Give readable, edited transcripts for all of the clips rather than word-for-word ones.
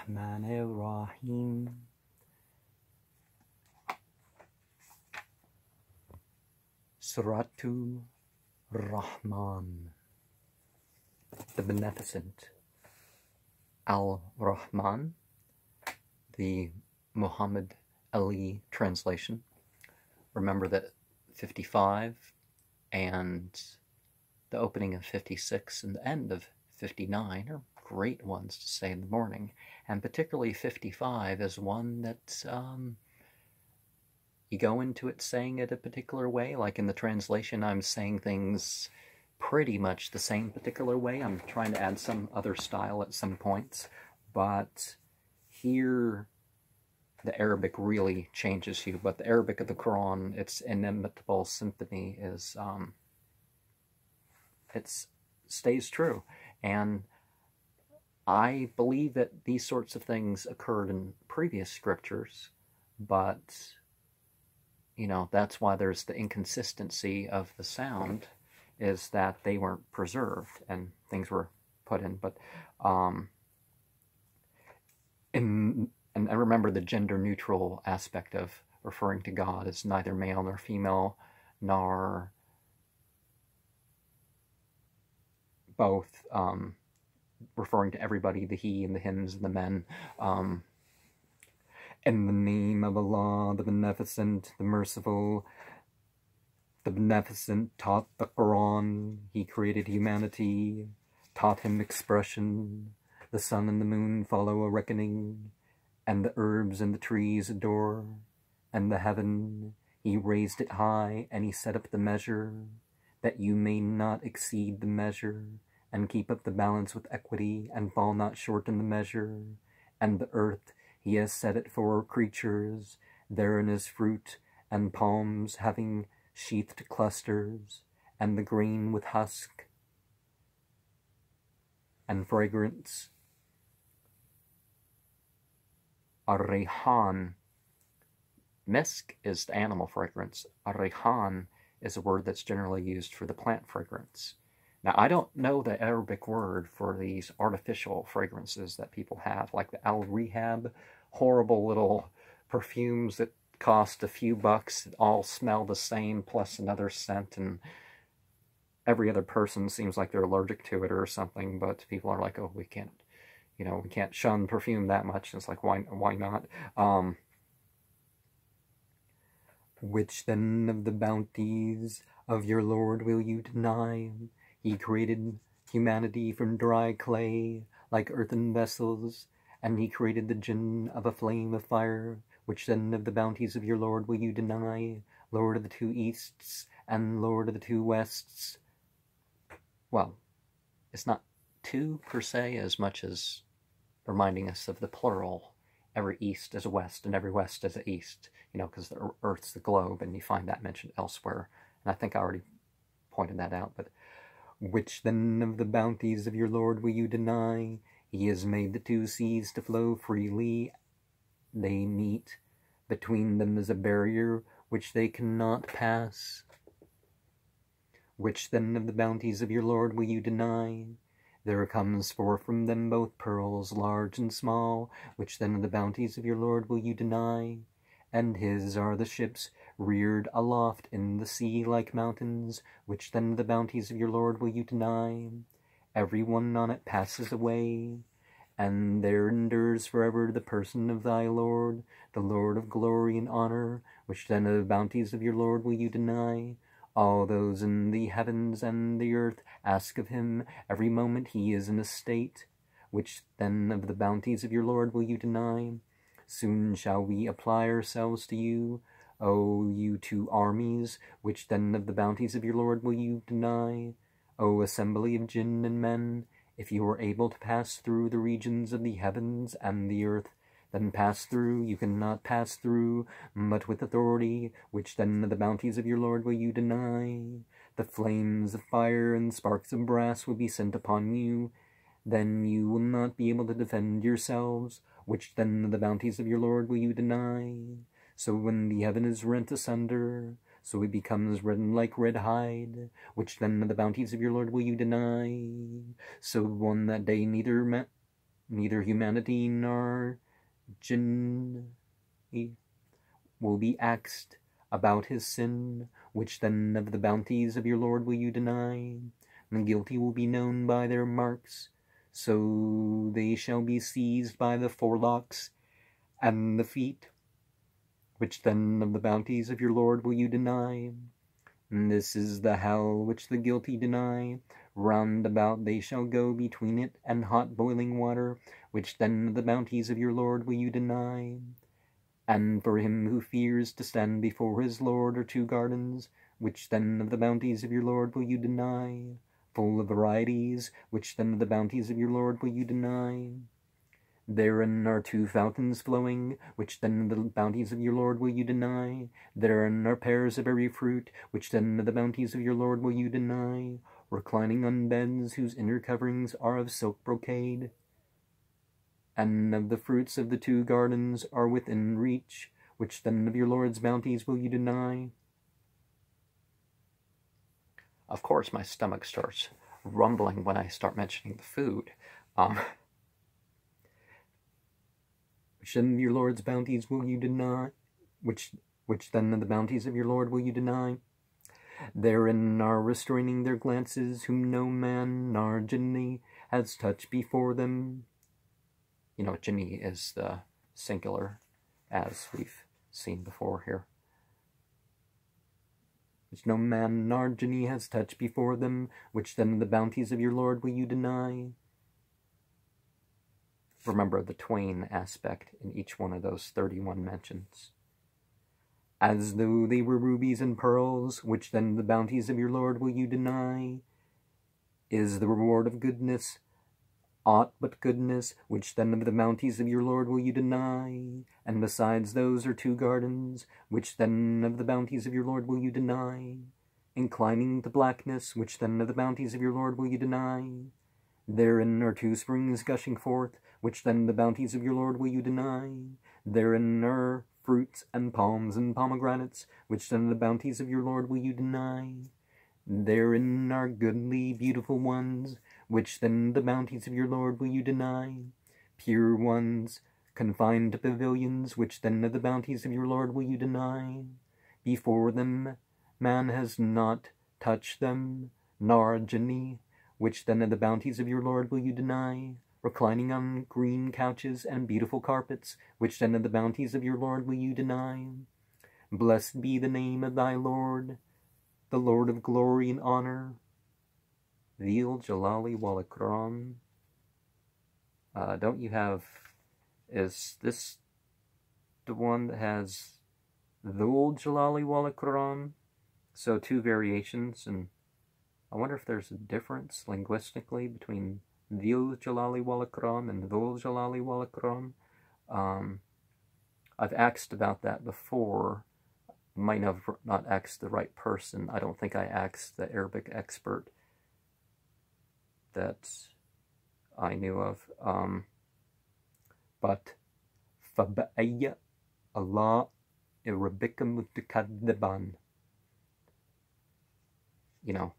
Rahman Rahim. Suratu Rahman, the Beneficent. Al-Rahman, the Muhammad Ali translation. Remember that 55 and the opening of 56 and the end of 59 are great ones to say in the morning, and particularly 55 is one that you go into it saying it a particular way. Like in the translation, I'm saying things pretty much the same particular way. I'm trying to add some other style at some points, but here the Arabic really changes you. But the Arabic of the Quran, its inimitable symphony is it stays true. And I believe that these sorts of things occurred in previous scriptures, but you know, that's why there's the inconsistency of the sound, is that they weren't preserved and things were put in. But and I remember the gender neutral aspect of referring to God as neither male nor female nor both, referring to everybody, the he and the hims and the men. In the name of Allah, the Beneficent, the Merciful. The Beneficent taught the Quran. He created humanity, taught him expression. The sun and the moon follow a reckoning, and the herbs and the trees adore. And the heaven, he raised it high, and he set up the measure, that you may not exceed the measure, and keep up the balance with equity, and fall not short in the measure. And the earth, he has set it for creatures, therein is fruit, and palms having sheathed clusters, and the grain with husk, and fragrance. Ar-Rayhan, misk is the animal fragrance. Ar-Rayhan is a word that's generally used for the plant fragrance. Now, I don't know the Arabic word for these artificial fragrances that people have, like the Al-Rehab, horrible little perfumes that cost a few bucks, that all smell the same, plus another scent, and every other person seems like they're allergic to it or something, but people are like, oh, we can't, you know, we can't shun perfume that much. And it's like, why not? Which then of the bounties of your Lord will you deny? He created humanity from dry clay, like earthen vessels, and he created the jinn of a flame of fire. Which then of the bounties of your Lord will you deny? Lord of the two easts, and Lord of the two wests. Well, it's not two per se, as much as reminding us of the plural. Every east is a west, and every west is an east. You know, because the Earth's the globe, and you find that mentioned elsewhere. And I think I already pointed that out, but which then of the bounties of your Lord will you deny? He has made the two seas to flow freely. They meet. Between them is a barrier which they cannot pass. Which then of the bounties of your Lord will you deny? There comes forth from them both pearls, large and small. Which then of the bounties of your Lord will you deny? And his are the ships reared aloft in the sea like mountains. Which then of the bounties of your Lord will you deny? Every one on it passes away, and there endures forever the person of thy Lord, the Lord of glory and honor. Which then of the bounties of your Lord will you deny? All those in the heavens and the earth ask of him, every moment he is in a state. Which then of the bounties of your Lord will you deny? Soon shall we apply ourselves to you, O you two armies. Which then of the bounties of your Lord will you deny? O assembly of jinn and men, if you are able to pass through the regions of the heavens and the earth, then pass through. You cannot pass through, but with authority. Which then of the bounties of your Lord will you deny? The flames of fire and sparks of brass will be sent upon you. Then you will not be able to defend yourselves. Which then of the bounties of your Lord will you deny? So when the heaven is rent asunder, so it becomes red like red hide. Which then of the bounties of your Lord will you deny? So on that day neither neither humanity nor jinn will be asked about his sin. Which then of the bounties of your Lord will you deny? The guilty will be known by their marks, so they shall be seized by the forelocks and the feet. Which then of the bounties of your Lord will you deny? And this is the hell which the guilty deny. Round about they shall go between it and hot boiling water. Which then of the bounties of your Lord will you deny? And for him who fears to stand before his Lord are 2 gardens. Which then of the bounties of your Lord will you deny? Full of varieties. Which then of the bounties of your Lord will you deny? Therein are 2 fountains flowing. Which then of the bounties of your Lord will you deny? Therein are pears of every fruit. Which then of the bounties of your Lord will you deny? Reclining on beds whose inner coverings are of silk brocade. And of the fruits of the 2 gardens are within reach. Which then of your Lord's bounties will you deny? Of course, my stomach starts rumbling when I start mentioning the food. Which then of your Lord's bounties will you deny? Which then of the bounties of your Lord will you deny? Therein are restraining their glances, whom no man nor jinni has touched before them. You know, jinni is the singular, as we've seen before here. Which no man nor jinni has touched before them. Which then of the bounties of your Lord will you deny? Remember the twain aspect in each one of those 31 mentions. As though they were rubies and pearls. Which then of the bounties of your Lord will you deny? Is the reward of goodness aught but goodness? Which then of the bounties of your Lord will you deny? And besides those are 2 gardens. Which then of the bounties of your Lord will you deny? Inclining to blackness. Which then of the bounties of your Lord will you deny? Therein are 2 springs gushing forth. Which then of the bounties of your Lord will you deny? Therein are fruits and palms and pomegranates. Which then of the bounties of your Lord will you deny? Therein are goodly, beautiful ones. Which then the bounties of your Lord will you deny? Pure ones, confined to pavilions. Which then of the bounties of your Lord will you deny? Before them man has not touched them, nor jinni. Which then of the bounties of your Lord will you deny? Reclining on green couches and beautiful carpets. Which then of the bounties of your Lord will you deny? Blessed be the name of thy Lord, the Lord of glory and honor, Dhil Jalali wal Ikram. Don't you have... Is this the one that has Dhul Jalali wal Ikram? So 2 variations, and I wonder if there's a difference linguistically between Dhil Jalali wal Ikram and Dhul Jalali wal Ikram. I've asked about that before. Might have not asked the right person. I don't think I asked the Arabic expert that I knew of. But فَبَأَيَّ Allah إِرَبِّكَ مُتَكَذِّبًا. You know,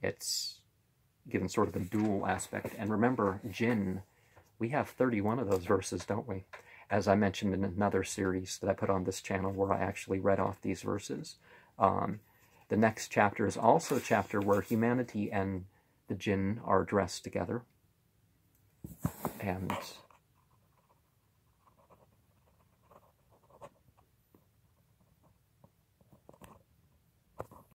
it's given sort of a dual aspect. And remember, jinn, we have 31 of those verses, don't we? As I mentioned in another series that I put on this channel where I actually read off these verses. The next chapter is also a chapter where humanity and the jinn are addressed together. And